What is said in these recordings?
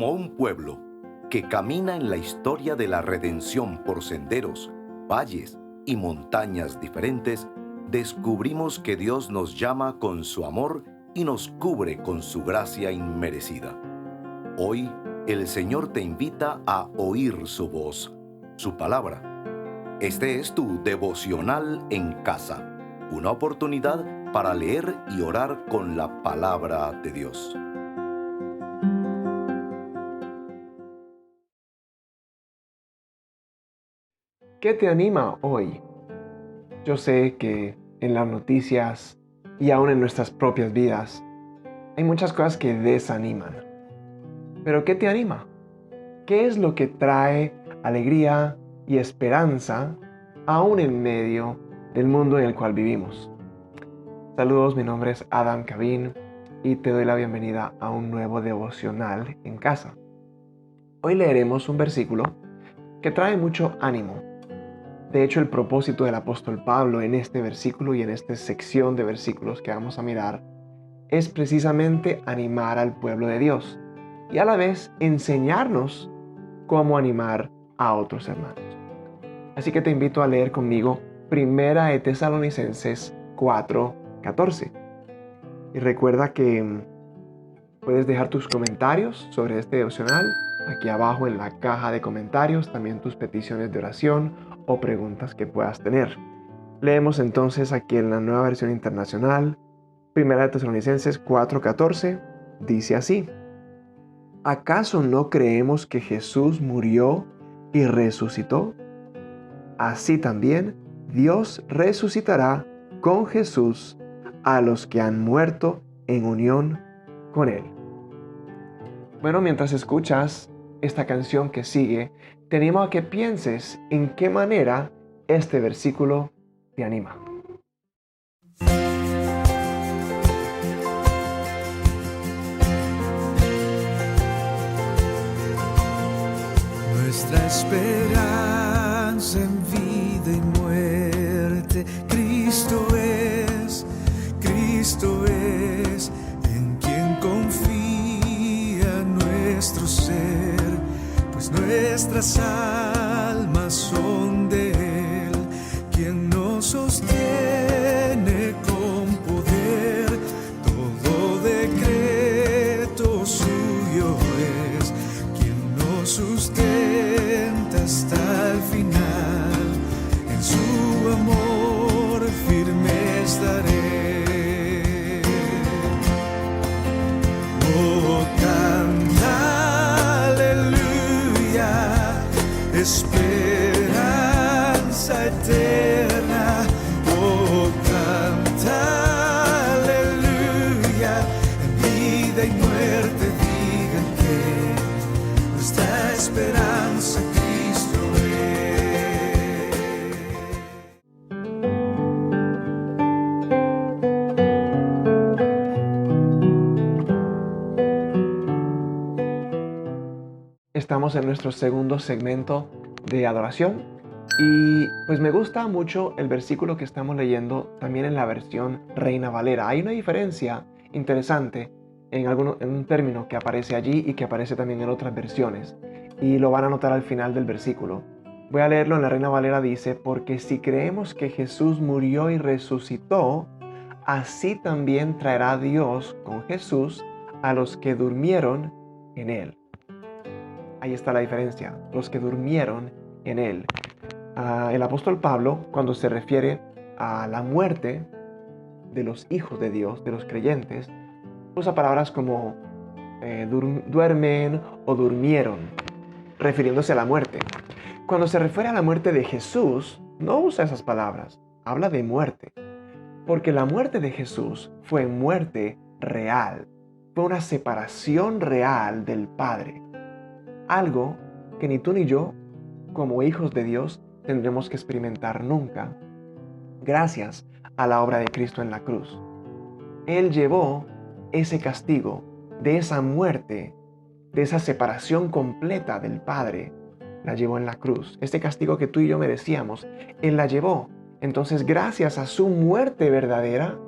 Como un pueblo que camina en la historia de la redención por senderos, valles y montañas diferentes, descubrimos que Dios nos llama con su amor y nos cubre con su gracia inmerecida. Hoy, el Señor te invita a oír su voz, su palabra. Este es tu devocional en casa, una oportunidad para leer y orar con la palabra de Dios. ¿Qué te anima hoy? Yo sé que en las noticias y aún en nuestras propias vidas hay muchas cosas que desaniman. Pero ¿qué te anima? ¿Qué es lo que trae alegría y esperanza aún en medio del mundo en el cual vivimos? Saludos, mi nombre es Adam Cabín y te doy la bienvenida a un nuevo devocional en casa. Hoy leeremos un versículo que trae mucho ánimo. De hecho, el propósito del apóstol Pablo en este versículo y en esta sección de versículos que vamos a mirar es precisamente animar al pueblo de Dios y a la vez enseñarnos cómo animar a otros hermanos. Así que te invito a leer conmigo Primera de Tesalonicenses 4:14. Y recuerda que puedes dejar tus comentarios sobre este devocional aquí abajo en la caja de comentarios, también tus peticiones de oración o preguntas que puedas tener. Leemos entonces aquí en la Nueva Versión Internacional, Primera de Tesalonicenses 4:14, dice así: ¿Acaso no creemos que Jesús murió y resucitó? Así también Dios resucitará con Jesús a los que han muerto en unión con Él. Bueno, mientras escuchas esta canción que sigue, te animo a que pienses en qué manera este versículo te anima. Nuestra esperanza en vida y muerte, Cristo es, en quien confía nuestro ser, pues nuestras almas son de Él, quien nos sostiene con poder, todo decreto suyo es, quien nos sustenta hasta el final, en su amor firme estaré. Oh, canta, aleluya, esperanza eterna. Oh, canta, aleluya, en vida y muerte digan que nuestra esperanza Cristo Estamos en nuestro segundo segmento de adoración y pues me gusta mucho el versículo que estamos leyendo también en la versión Reina Valera. Hay una diferencia interesante en un término que aparece allí y que aparece también en otras versiones, y lo van a notar al final del versículo. Voy a leerlo en la Reina Valera. Dice: porque si creemos que Jesús murió y resucitó, así también traerá Dios con Jesús a los que durmieron en Él. Ahí está la diferencia, los que durmieron en Él. El apóstol Pablo, cuando se refiere a la muerte de los hijos de Dios, de los creyentes, usa palabras como duermen o durmieron, refiriéndose a la muerte. Cuando se refiere a la muerte de Jesús, no usa esas palabras, habla de muerte, porque la muerte de Jesús fue muerte real, fue una separación real del Padre. Algo que ni tú ni yo, como hijos de Dios, tendremos que experimentar nunca, gracias a la obra de Cristo en la cruz. Él llevó ese castigo de esa muerte, de esa separación completa del Padre, la llevó en la cruz. Ese castigo que tú y yo merecíamos, Él la llevó. Entonces, gracias a su muerte verdadera,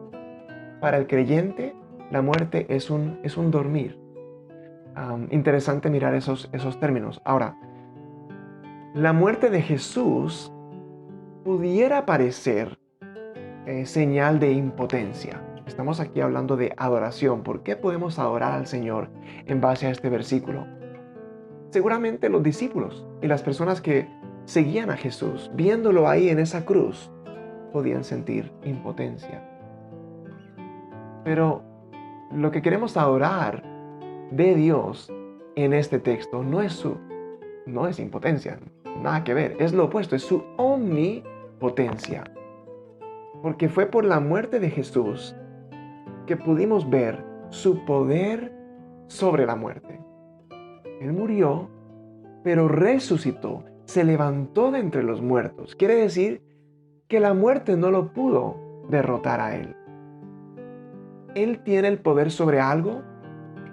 para el creyente, la muerte es un dormir. interesante mirar esos términos. Ahora, la muerte de Jesús pudiera parecer señal de impotencia. Estamos aquí hablando de adoración. ¿Por qué podemos adorar al Señor en base a este versículo? Seguramente los discípulos y las personas que seguían a Jesús, viéndolo ahí en esa cruz, podían sentir impotencia. Pero lo que queremos adorar de Dios en este texto no es impotencia, nada que ver, es lo opuesto, es su omnipotencia. Porque fue por la muerte de Jesús que pudimos ver su poder sobre la muerte. Él murió, pero resucitó, se levantó de entre los muertos. Quiere decir que la muerte no lo pudo derrotar a él. Él tiene el poder sobre algo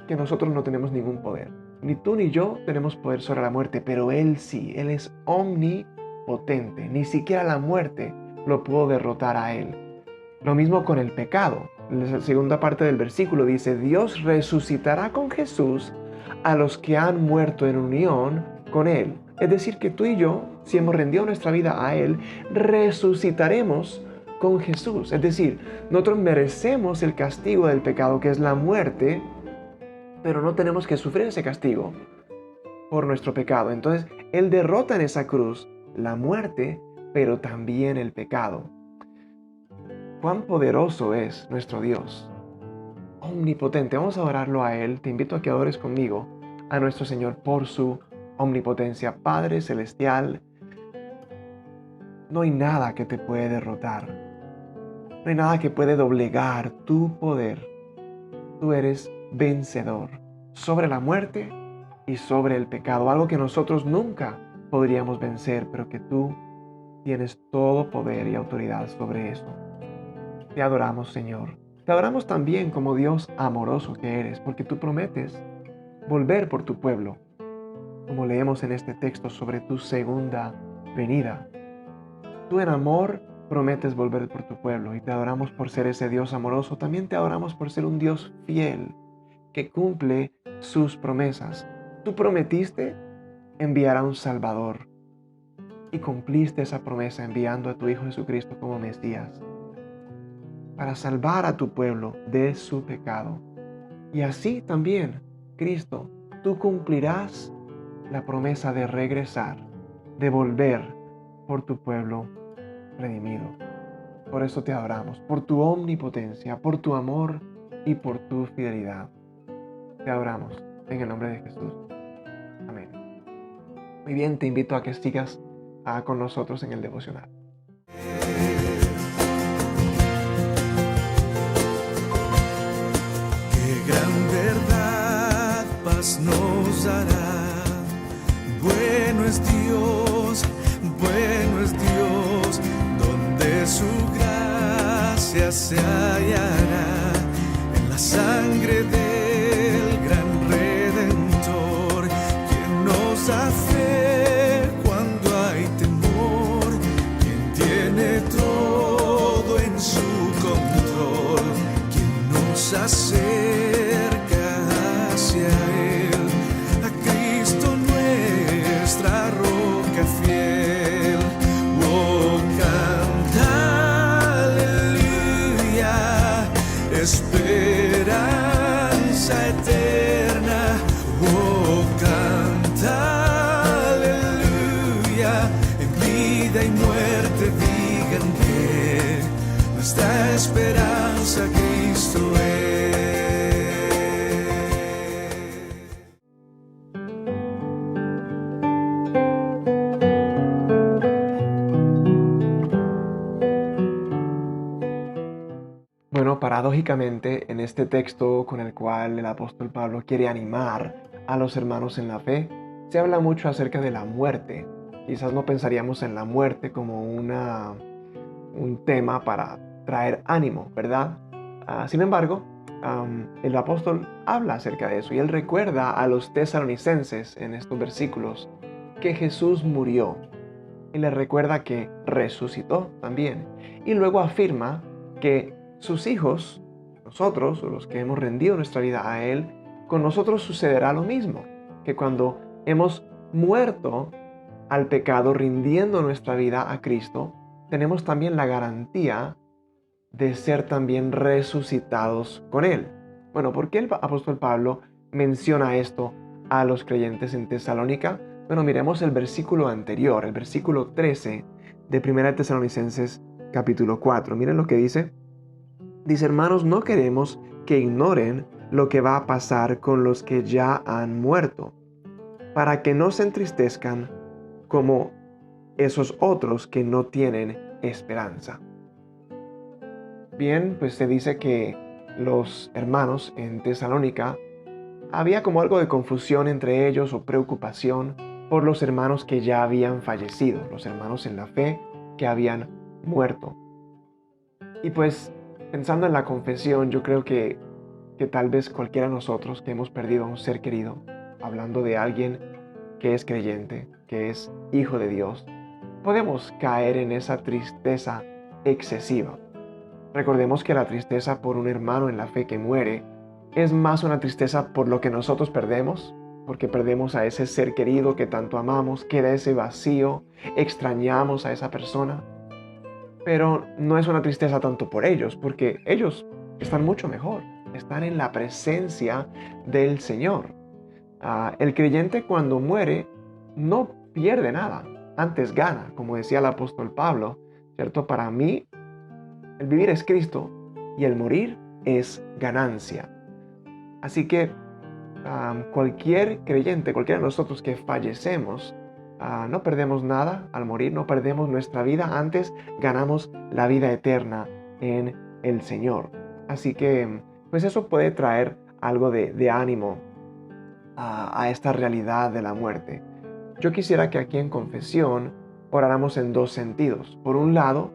que nosotros no tenemos ningún poder. Ni tú ni yo tenemos poder sobre la muerte, pero Él sí. Él es omnipotente. Ni siquiera la muerte lo pudo derrotar a Él. Lo mismo con el pecado. La segunda parte del versículo dice, Dios resucitará con Jesús a los que han muerto en unión con Él. Es decir, que tú y yo, si hemos rendido nuestra vida a Él, resucitaremos con Jesús. Es decir, nosotros merecemos el castigo del pecado, que es la muerte, pero no tenemos que sufrir ese castigo por nuestro pecado. Entonces, Él derrota en esa cruz la muerte, pero también el pecado. Cuán poderoso es nuestro Dios, omnipotente. Vamos a adorarlo a Él. Te invito a que adores conmigo a nuestro Señor por su omnipotencia. Padre celestial, no hay nada que te puede derrotar. No hay nada que puede doblegar tu poder. Tú eres vencedor sobre la muerte y sobre el pecado. Algo que nosotros nunca podríamos vencer, pero que tú tienes todo poder y autoridad sobre eso. Te adoramos, Señor. Te adoramos también como Dios amoroso que eres, porque tú prometes volver por tu pueblo, como leemos en este texto sobre tu segunda venida. Tú en amor prometes volver por tu pueblo y te adoramos por ser ese Dios amoroso. También te adoramos por ser un Dios fiel que cumple sus promesas. Tú prometiste enviar a un Salvador y cumpliste esa promesa enviando a tu Hijo Jesucristo como Mesías para salvar a tu pueblo de su pecado. Y así también, Cristo, tú cumplirás la promesa de regresar, de volver por tu pueblo redimido. Por eso te adoramos, por tu omnipotencia, por tu amor y por tu fidelidad. Te adoramos en el nombre de Jesús. Amén. Muy bien, te invito a que sigas con nosotros en el devocional. Qué gran verdad, paz nos dará. Bueno es Dios, donde su gracia se hallará en la sangre del gran Redentor, quien nos da fe cuando hay temor, quien tiene todo en su control, quien nos acerca hacia Él, a Cristo nuestra roca fiel. Oh, canta, aleluya, esperanza eterna. Oh, canta, aleluya, en vida y muerte digan que nuestra esperanza Cristo es. Bueno, paradójicamente, en este texto con el cual el apóstol Pablo quiere animar a los hermanos en la fe, se habla mucho acerca de la muerte. Quizás no pensaríamos en la muerte como un tema para traer ánimo, ¿verdad? Sin embargo, el apóstol habla acerca de eso y él recuerda a los tesalonicenses en estos versículos que Jesús murió y les recuerda que resucitó también. Y luego afirma que sus hijos, nosotros, o los que hemos rendido nuestra vida a Él, con nosotros sucederá lo mismo, que cuando hemos muerto al pecado, rindiendo nuestra vida a Cristo, tenemos también la garantía de ser también resucitados con Él. Bueno, ¿por qué el apóstol Pablo menciona esto a los creyentes en Tesalónica? Bueno, miremos el versículo anterior, el versículo 13 de 1 Tesalonicenses capítulo 4. Miren lo que dice. Dice, hermanos, no queremos que ignoren lo que va a pasar con los que ya han muerto, para que no se entristezcan como esos otros que no tienen esperanza. Bien, pues se dice que los hermanos en Tesalónica había como algo de confusión entre ellos o preocupación por los hermanos que ya habían fallecido, los hermanos en la fe que habían muerto. Y pues pensando en la confesión, yo creo que tal vez cualquiera de nosotros que hemos perdido a un ser querido, hablando de alguien que es creyente, que es hijo de Dios, podemos caer en esa tristeza excesiva. Recordemos que la tristeza por un hermano en la fe que muere es más una tristeza por lo que nosotros perdemos, porque perdemos a ese ser querido que tanto amamos, queda ese vacío, extrañamos a esa persona. Pero no es una tristeza tanto por ellos, porque ellos están mucho mejor, están en la presencia del Señor. El creyente cuando muere no pierde nada, antes gana, como decía el apóstol Pablo, ¿cierto? Para mí, el vivir es Cristo y el morir es ganancia. Así que cualquier creyente, cualquiera de nosotros que fallecemos, no perdemos nada al morir, no perdemos nuestra vida, antes ganamos la vida eterna en el Señor. Así que pues eso puede traer algo de ánimo a esta realidad de la muerte. Yo quisiera que aquí en confesión oráramos en dos sentidos. Por un lado,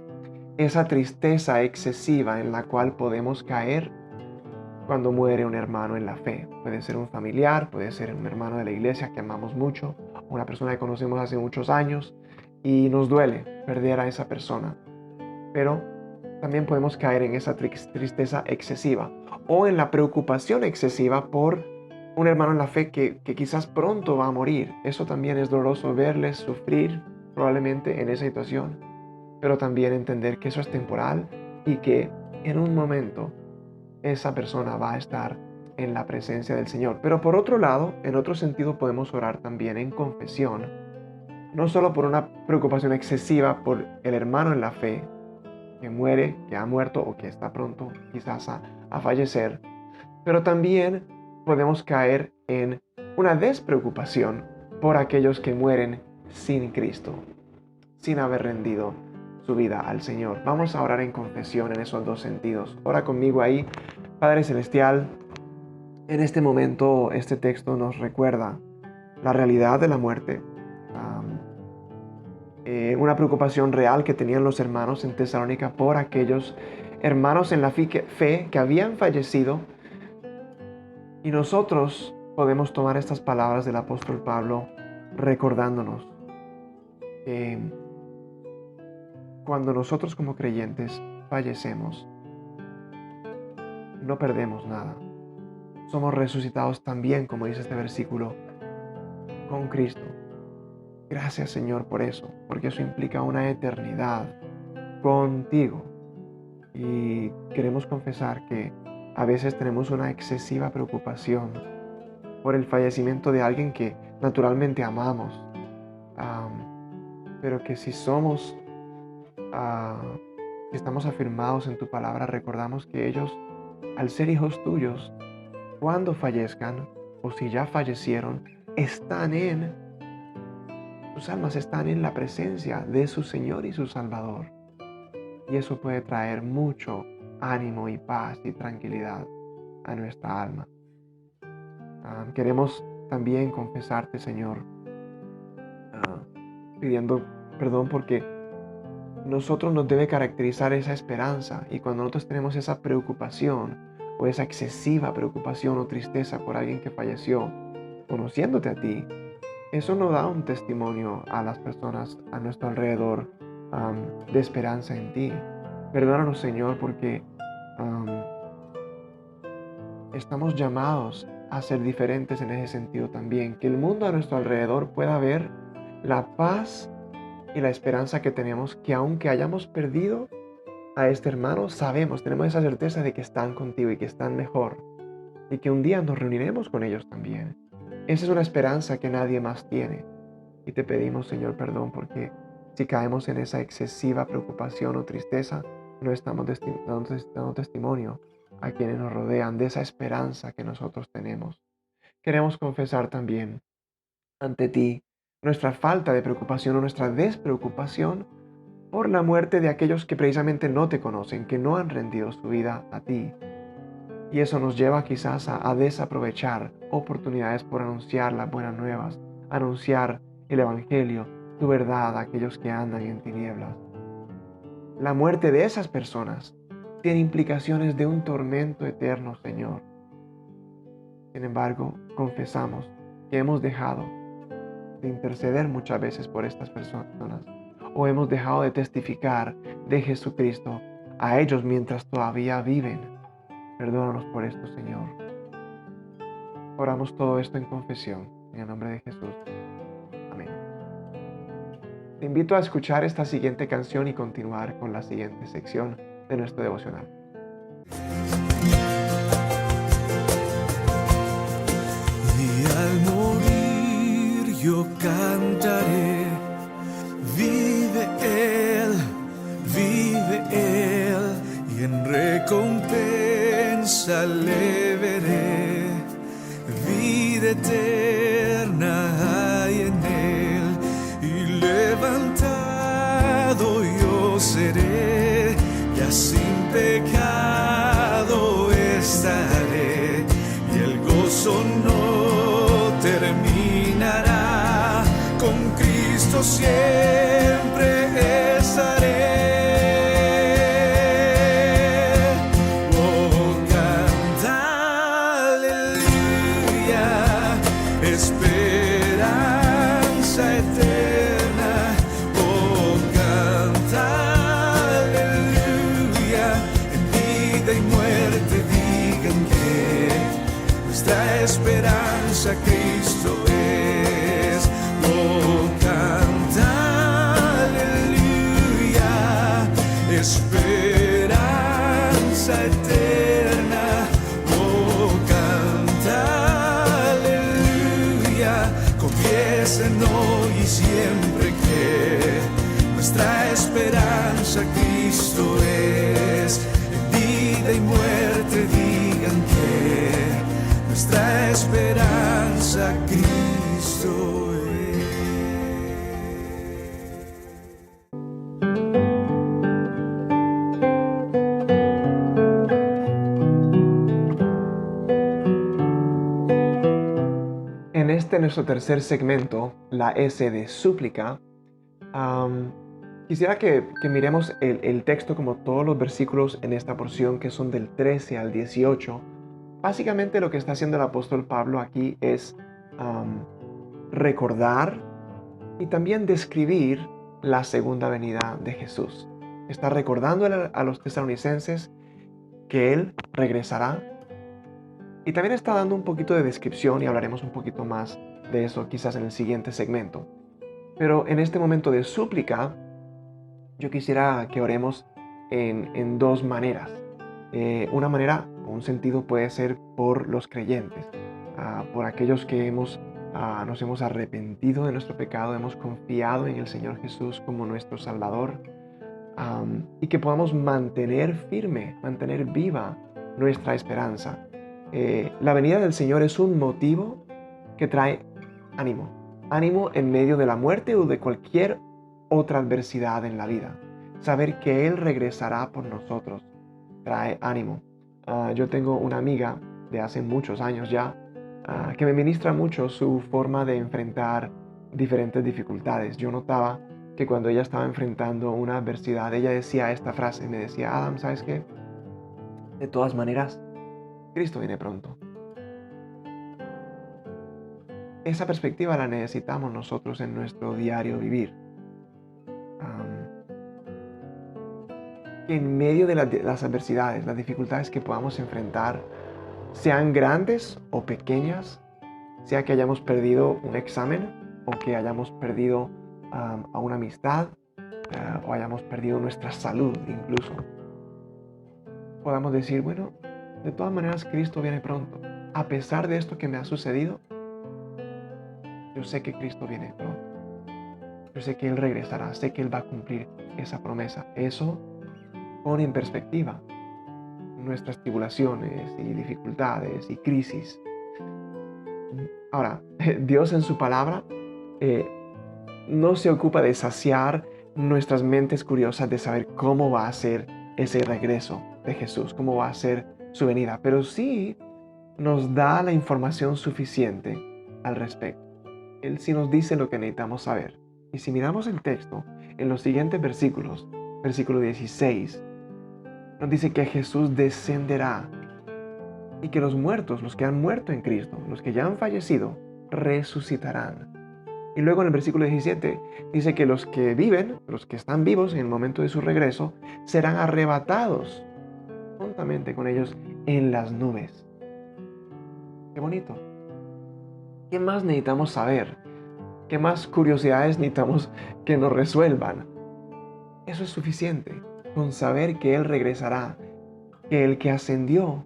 esa tristeza excesiva en la cual podemos caer cuando muere un hermano en la fe. Puede ser un familiar, puede ser un hermano de la iglesia que amamos mucho, una persona que conocemos hace muchos años y nos duele perder a esa persona. Pero también podemos caer en esa tristeza excesiva o en la preocupación excesiva por un hermano en la fe que quizás pronto va a morir. Eso también es doloroso, verles sufrir probablemente en esa situación, pero también entender que eso es temporal y que en un momento esa persona va a estar en la presencia del Señor. Pero por otro lado, en otro sentido podemos orar también en confesión, no solo por una preocupación excesiva por el hermano en la fe que muere, que ha muerto o que está pronto quizás a fallecer, pero también podemos caer en una despreocupación por aquellos que mueren sin Cristo, sin haber rendido su vida al Señor. Vamos a orar en confesión en esos dos sentidos. Ora conmigo ahí. Padre Celestial, en este momento este texto nos recuerda la realidad de la muerte, una preocupación real que tenían los hermanos en Tesalónica por aquellos hermanos en la fe que habían fallecido. Y nosotros podemos tomar estas palabras del apóstol Pablo recordándonos que cuando nosotros como creyentes fallecemos, no perdemos nada. Somos resucitados también, como dice este versículo, con Cristo. Gracias, Señor, por eso, porque eso implica una eternidad contigo. Y queremos confesar que a veces tenemos una excesiva preocupación por el fallecimiento de alguien que naturalmente amamos, pero que si somos, si estamos afirmados en tu palabra, recordamos que ellos, al ser hijos tuyos, cuando fallezcan o si ya fallecieron, sus almas están en la presencia de su Señor y su Salvador. Y eso puede traer mucho ánimo y paz y tranquilidad a nuestra alma. Queremos también confesarte, Señor, pidiendo perdón porque nosotros nos debe caracterizar esa esperanza, y cuando nosotros tenemos esa preocupación o esa excesiva preocupación o tristeza por alguien que falleció, conociéndote a ti, eso nos da un testimonio a las personas a nuestro alrededor de esperanza en ti. Perdónanos, Señor, porque estamos llamados a ser diferentes en ese sentido también. Que el mundo a nuestro alrededor pueda ver la paz y la esperanza que tenemos, que aunque hayamos perdido a este hermano, tenemos esa certeza de que están contigo y que están mejor, y que un día nos reuniremos con ellos también. Esa es una esperanza que nadie más tiene. Y te pedimos, Señor, perdón, porque si caemos en esa excesiva preocupación o tristeza, no estamos dando testimonio a quienes nos rodean de esa esperanza que nosotros tenemos. Queremos confesar también ante ti nuestra falta de preocupación o nuestra despreocupación por la muerte de aquellos que precisamente no te conocen, que no han rendido su vida a ti. Y eso nos lleva quizás a desaprovechar oportunidades por anunciar las buenas nuevas, anunciar el Evangelio, tu verdad a aquellos que andan en tinieblas. La muerte de esas personas tiene implicaciones de un tormento eterno, Señor. Sin embargo, confesamos que hemos dejado de interceder muchas veces por estas personas, o hemos dejado de testificar de Jesucristo a ellos mientras todavía viven. Perdónanos por esto, Señor. Oramos todo esto en confesión, en el nombre de Jesús. Amén. Te invito a escuchar esta siguiente canción y continuar con la siguiente sección de nuestro devocional. Y al morir yo cantaré, vive Él, y en recompensa le veré, vida eterna hay en Él, y levantado yo seré, ya sin pecado estaré, y el gozo no terminará, con Cristo siempre estaré. Oh, canta, aleluya, esperanza eterna. Oh, canta, aleluya, en vida y muerte digan que nuestra esperanza Cristo es. Oh, canta, aleluya, esperanza eterna. Oh, canta, aleluya, confiesen hoy y siempre que nuestra esperanza Cristo es. En vida y muerte digan que nuestra esperanza Cristo es. En nuestro tercer segmento, la S de súplica, quisiera que miremos el texto como todos los versículos en esta porción que son del 13 al 18. Básicamente lo que está haciendo el apóstol Pablo aquí es recordar y también describir la segunda venida de Jesús. Está recordando a los tesalonicenses que Él regresará, y también está dando un poquito de descripción, y hablaremos un poquito más de eso quizás en el siguiente segmento. Pero en este momento de súplica, yo quisiera que oremos en dos maneras. Una manera, un sentido puede ser por los creyentes, por aquellos que nos hemos arrepentido de nuestro pecado, hemos confiado en el Señor Jesús como nuestro Salvador, y que podamos mantener viva nuestra esperanza. La venida del Señor es un motivo que trae ánimo en medio de la muerte o de cualquier otra adversidad en la vida. Saber que Él regresará por nosotros trae ánimo. Yo tengo una amiga de hace muchos años ya que me ministra mucho su forma de enfrentar diferentes dificultades. Yo notaba que cuando ella estaba enfrentando una adversidad, ella decía esta frase, me decía: Adam, ¿sabes qué? De todas maneras, Cristo viene pronto. Esa perspectiva la necesitamos nosotros en nuestro diario vivir. En medio de las adversidades, las dificultades que podamos enfrentar, sean grandes o pequeñas, sea que hayamos perdido un examen o que hayamos perdido a una amistad o hayamos perdido nuestra salud incluso. Podamos decir, bueno, de todas maneras Cristo viene pronto. A pesar de esto que me ha sucedido, yo sé que Cristo viene pronto. Yo sé que Él regresará, sé que Él va a cumplir esa promesa. Eso pone en perspectiva nuestras tribulaciones y dificultades y crisis. Ahora, Dios en su palabra no se ocupa de saciar nuestras mentes curiosas de saber cómo va a ser ese regreso de Jesús, cómo va a ser su venida, pero sí nos da la información suficiente al respecto. Él sí nos dice lo que necesitamos saber. Y si miramos el texto, en los siguientes versículos, versículo 16, nos dice que Jesús descenderá y que los muertos, los que han muerto en Cristo, los que ya han fallecido, resucitarán. Y luego en el versículo 17 dice que los que viven, los que están vivos en el momento de su regreso, serán arrebatados juntamente con ellos en las nubes. Qué bonito. ¿Qué más necesitamos saber? ¿Qué más curiosidades necesitamos que nos resuelvan? Eso es suficiente con saber que Él regresará, que el que ascendió,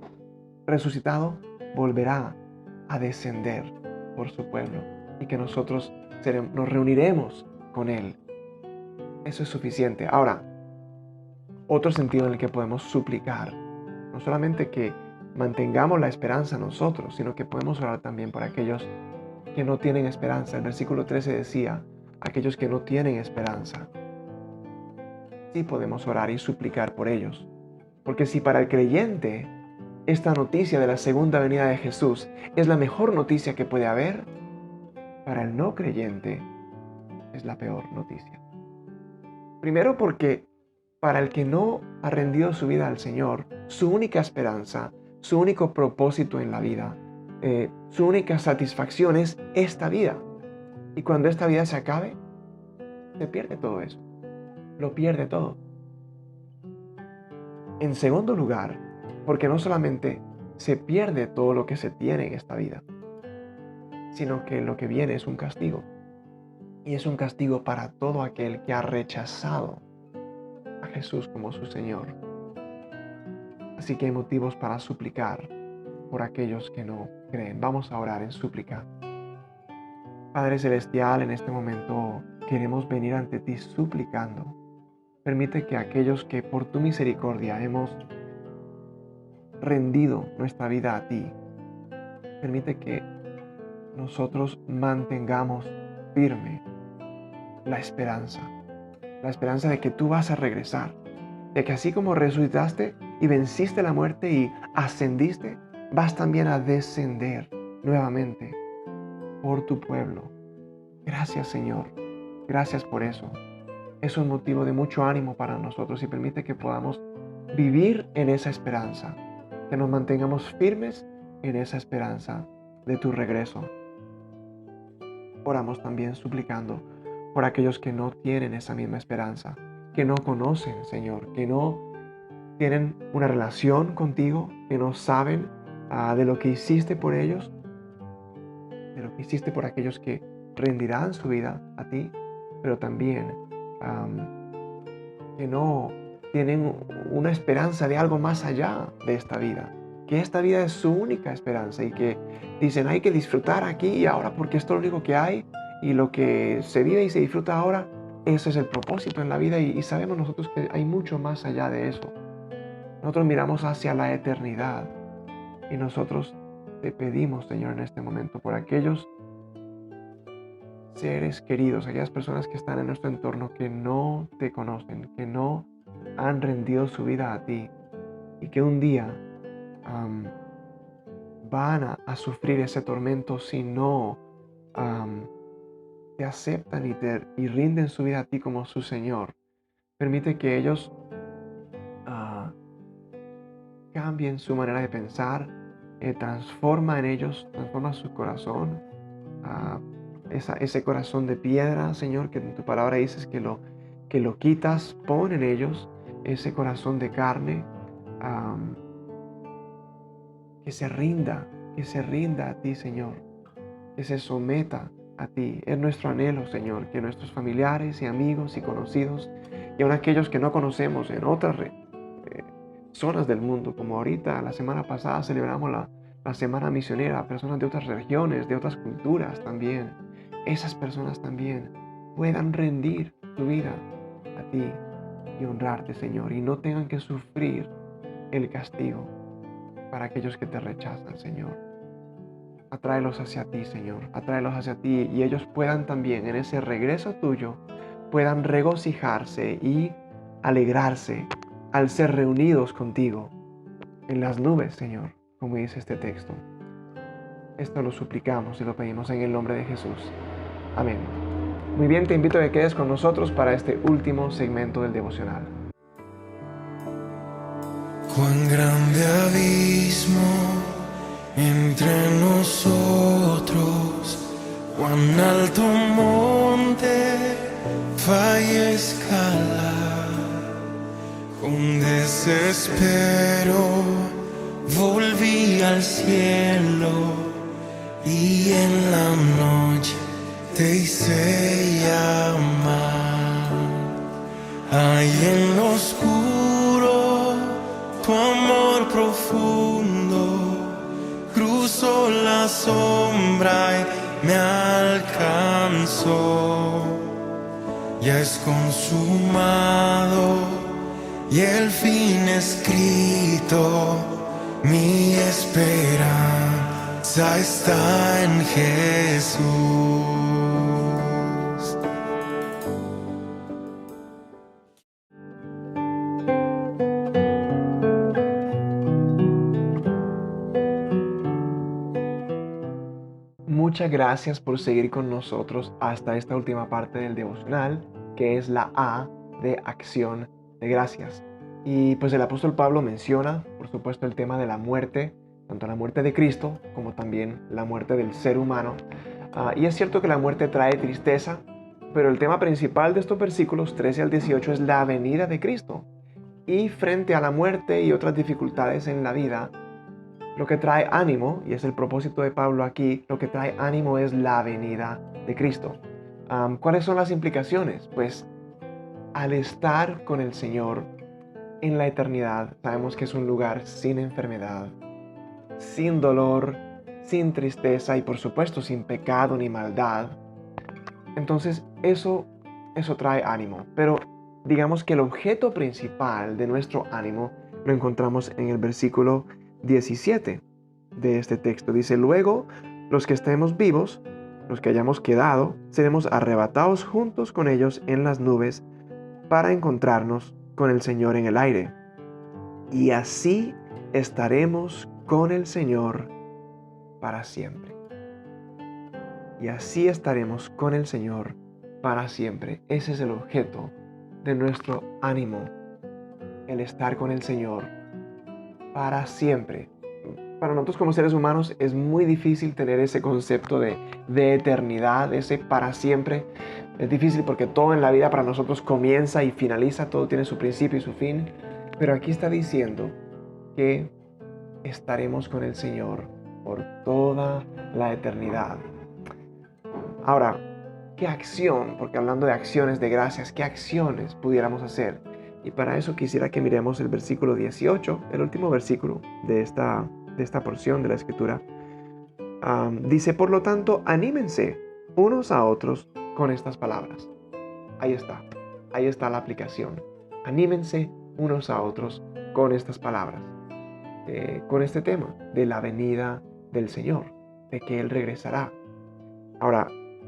resucitado, volverá a descender por su pueblo y que nosotros nos reuniremos con Él. Eso es suficiente. Ahora, otro sentido en el que podemos suplicar, no solamente que mantengamos la esperanza nosotros, sino que podemos orar también por aquellos que no tienen esperanza. El versículo 13 decía, aquellos que no tienen esperanza. Sí podemos orar y suplicar por ellos. Porque si para el creyente esta noticia de la segunda venida de Jesús es la mejor noticia que puede haber, para el no creyente es la peor noticia. Primero porque para el que no ha rendido su vida al Señor, su única esperanza, su único propósito en la vida, su única satisfacción es esta vida. Y cuando esta vida se acabe, se pierde todo eso. Lo pierde todo. En segundo lugar, porque no solamente se pierde todo lo que se tiene en esta vida, sino que lo que viene es un castigo. Y es un castigo para todo aquel que ha rechazado a Jesús como su Señor. Así que hay motivos para suplicar por aquellos que no creen. Vamos a orar en súplica. Padre Celestial, en este momento queremos venir ante ti suplicando. Permite que aquellos que por tu misericordia hemos rendido nuestra vida a ti, permite que nosotros mantengamos firme la esperanza de que tú vas a regresar, de que así como resucitaste y venciste la muerte y ascendiste, vas también a descender nuevamente por tu pueblo. Gracias, Señor. Gracias por eso. Es un motivo de mucho ánimo para nosotros y permite que podamos vivir en esa esperanza, que nos mantengamos firmes en esa esperanza de tu regreso. Oramos también suplicando por aquellos que no tienen esa misma esperanza, que no conocen, Señor, que no tienen una relación contigo, que no saben de lo que hiciste por ellos, de lo que hiciste por aquellos que rendirán su vida a ti, pero también que no tienen una esperanza de algo más allá de esta vida, que esta vida es su única esperanza y que dicen hay que disfrutar aquí y ahora porque esto es lo único que hay y lo que se vive y se disfruta ahora, eso es el propósito en la vida y sabemos nosotros que hay mucho más allá de eso. Nosotros miramos hacia la eternidad y nosotros te pedimos, Señor, en este momento por aquellos seres queridos, aquellas personas que están en nuestro entorno que no te conocen, que no han rendido su vida a ti y que un día van a sufrir ese tormento si no te aceptan y rinden su vida a ti como su Señor. Permite que ellos cambien su manera de pensar, transforma su corazón, ese corazón de piedra, Señor, que en tu palabra dices que lo quitas, pon en ellos ese corazón de carne, que se rinda a ti, Señor, que se someta a ti. Es nuestro anhelo, Señor, que nuestros familiares y amigos y conocidos, y aun aquellos que no conocemos en otras zonas del mundo, como ahorita, la semana pasada celebramos la Semana Misionera, personas de otras regiones, de otras culturas también, esas personas también puedan rendir su vida a ti y honrarte, Señor, y no tengan que sufrir el castigo para aquellos que te rechazan, Señor. Atráelos hacia ti, Señor, atráelos hacia ti, y ellos puedan también en ese regreso tuyo, puedan regocijarse y alegrarse al ser reunidos contigo en las nubes, Señor, como dice este texto. Esto lo suplicamos y lo pedimos en el nombre de Jesús. Amén. Muy bien, te invito a que quedes con nosotros para este último segmento del devocional. Cuán grande abismo entre nosotros, cuán alto monte falla escalar. Con desespero volví al cielo y en la noche te hice llamar. Ahí en lo oscuro tu amor profundo cruzó la sombra y me alcanzó. Ya es consumado y el fin escrito, mi esperanza está en Jesús. Muchas gracias por seguir con nosotros hasta esta última parte del devocional, que es la A de acción de gracias. Y pues el apóstol Pablo menciona, por supuesto, el tema de la muerte, tanto la muerte de Cristo como también la muerte del ser humano. Y es cierto que la muerte trae tristeza, pero el tema principal de estos versículos 13 al 18 es la venida de Cristo. Y frente a la muerte y otras dificultades en la vida, lo que trae ánimo, y es el propósito de Pablo aquí, lo que trae ánimo es la venida de Cristo. ¿Cuáles son las implicaciones? Pues al estar con el Señor en la eternidad, sabemos que es un lugar sin enfermedad, sin dolor, sin tristeza y por supuesto sin pecado ni maldad. Entonces eso trae ánimo. Pero digamos que el objeto principal de nuestro ánimo lo encontramos en el versículo 17 de este texto. Dice: luego los que estemos vivos, los que hayamos quedado, seremos arrebatados juntos con ellos en las nubes para encontrarnos con el Señor en el aire. Y así estaremos con el Señor para siempre. Y así estaremos con el Señor para siempre. Ese es el objeto de nuestro ánimo, el estar con el Señor para siempre. Para nosotros como seres humanos es muy difícil tener ese concepto de eternidad, ese para siempre. Es difícil porque todo en la vida para nosotros comienza y finaliza, todo tiene su principio y su fin. Pero aquí está diciendo que estaremos con el Señor por toda la eternidad. Ahora, ¿qué acción? Porque hablando de acciones de gracias, ¿qué acciones pudiéramos hacer? Y para eso quisiera que miremos el versículo 18, el último versículo de esta porción de la Escritura. Dice: por lo tanto, anímense unos a otros con estas palabras. Ahí está la aplicación. Anímense unos a otros con estas palabras, con este tema de la venida del Señor, de que Él regresará. Ahora,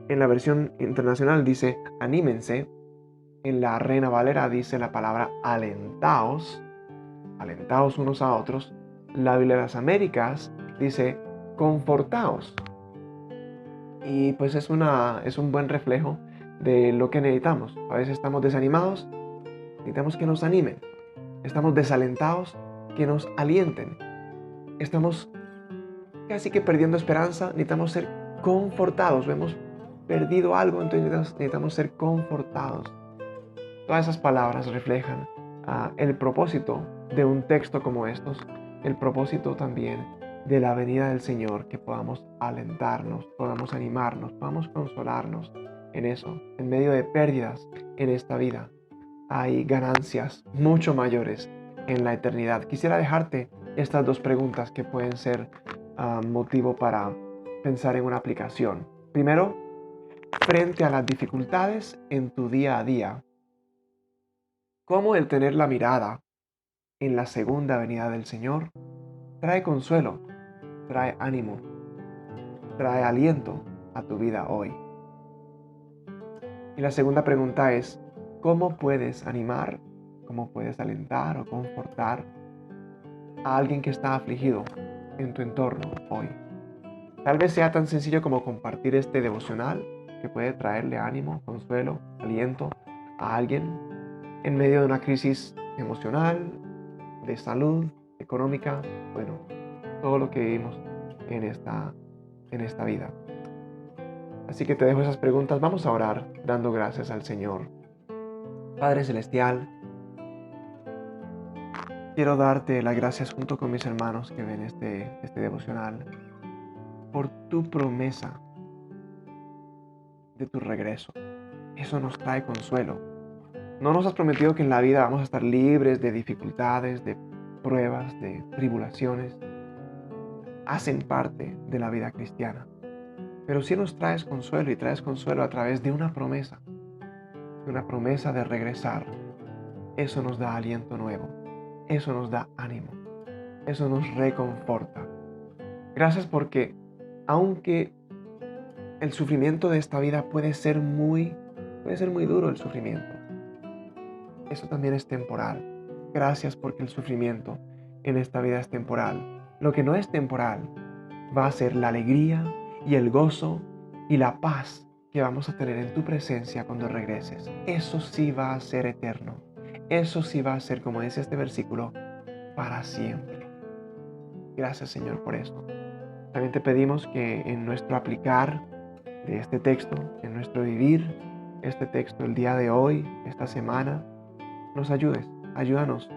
en la versión internacional dice anímense. En la Reina Valera dice la palabra alentaos unos a otros. La Biblia de las Américas dice confortaos. Y pues es un buen reflejo de lo que necesitamos. A veces estamos desanimados, necesitamos que nos animen. Estamos desalentados, que nos alienten. Estamos casi que perdiendo esperanza, necesitamos ser confortados. Hemos perdido algo, entonces necesitamos ser confortados. Todas esas palabras reflejan el propósito de un texto como estos, el propósito también de la venida del Señor, que podamos alentarnos, podamos animarnos, podamos consolarnos en eso. En medio de pérdidas en esta vida, hay ganancias mucho mayores en la eternidad. Quisiera dejarte estas dos preguntas que pueden ser motivo para pensar en una aplicación. Primero, frente a las dificultades en tu día a día, ¿cómo el tener la mirada en la segunda venida del Señor trae consuelo, trae ánimo, trae aliento a tu vida hoy? Y la segunda pregunta es, ¿cómo puedes animar, cómo puedes alentar o confortar a alguien que está afligido en tu entorno hoy? Tal vez sea tan sencillo como compartir este devocional que puede traerle ánimo, consuelo, aliento a alguien en medio de una crisis emocional, de salud, económica, bueno, todo lo que vivimos en esta vida. Así que te dejo esas preguntas. Vamos a orar dando gracias al Señor. Padre Celestial, quiero darte las gracias junto con mis hermanos que ven este devocional por tu promesa de tu regreso. Eso nos trae consuelo. No nos has prometido que en la vida vamos a estar libres de dificultades, de pruebas, de tribulaciones. Hacen parte de la vida cristiana. Pero sí nos traes consuelo, y traes consuelo a través de una promesa de regresar. Eso nos da aliento nuevo. Eso nos da ánimo. Eso nos reconforta. Gracias porque aunque el sufrimiento de esta vida puede ser muy duro el sufrimiento, eso también es temporal. Gracias porque el sufrimiento en esta vida es temporal. Lo que no es temporal va a ser la alegría y el gozo y la paz que vamos a tener en tu presencia cuando regreses. Eso sí va a ser eterno. Eso sí va a ser, como dice este versículo, para siempre. Gracias, Señor, por eso. También te pedimos que en nuestro aplicar de este texto, en nuestro vivir este texto el día de hoy, esta semana, nos ayudes. Ayúdanos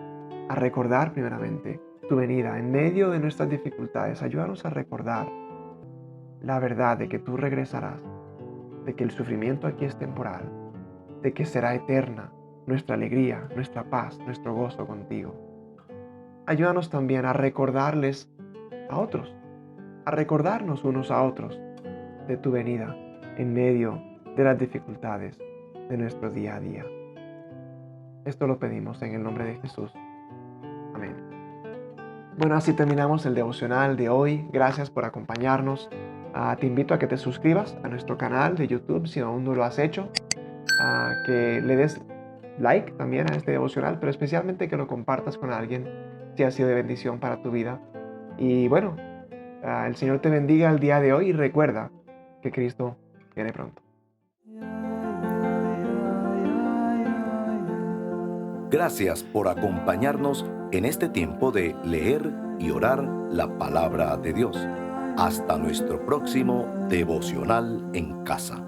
a recordar primeramente tu venida en medio de nuestras dificultades. Ayúdanos a recordar la verdad de que tú regresarás, de que el sufrimiento aquí es temporal, de que será eterna nuestra alegría, nuestra paz, nuestro gozo contigo. Ayúdanos también a recordarles a otros, a recordarnos unos a otros de tu venida en medio de las dificultades de nuestro día a día. Esto lo pedimos en el nombre de Jesús. Amén. Bueno, así terminamos el devocional de hoy. Gracias por acompañarnos. Te invito a que te suscribas a nuestro canal de YouTube si aún no lo has hecho. Que le des like también a este devocional, pero especialmente que lo compartas con alguien si ha sido de bendición para tu vida. Y bueno, el Señor te bendiga el día de hoy y recuerda que Cristo viene pronto. Gracias por acompañarnos en este tiempo de leer y orar la palabra de Dios. Hasta nuestro próximo devocional en casa.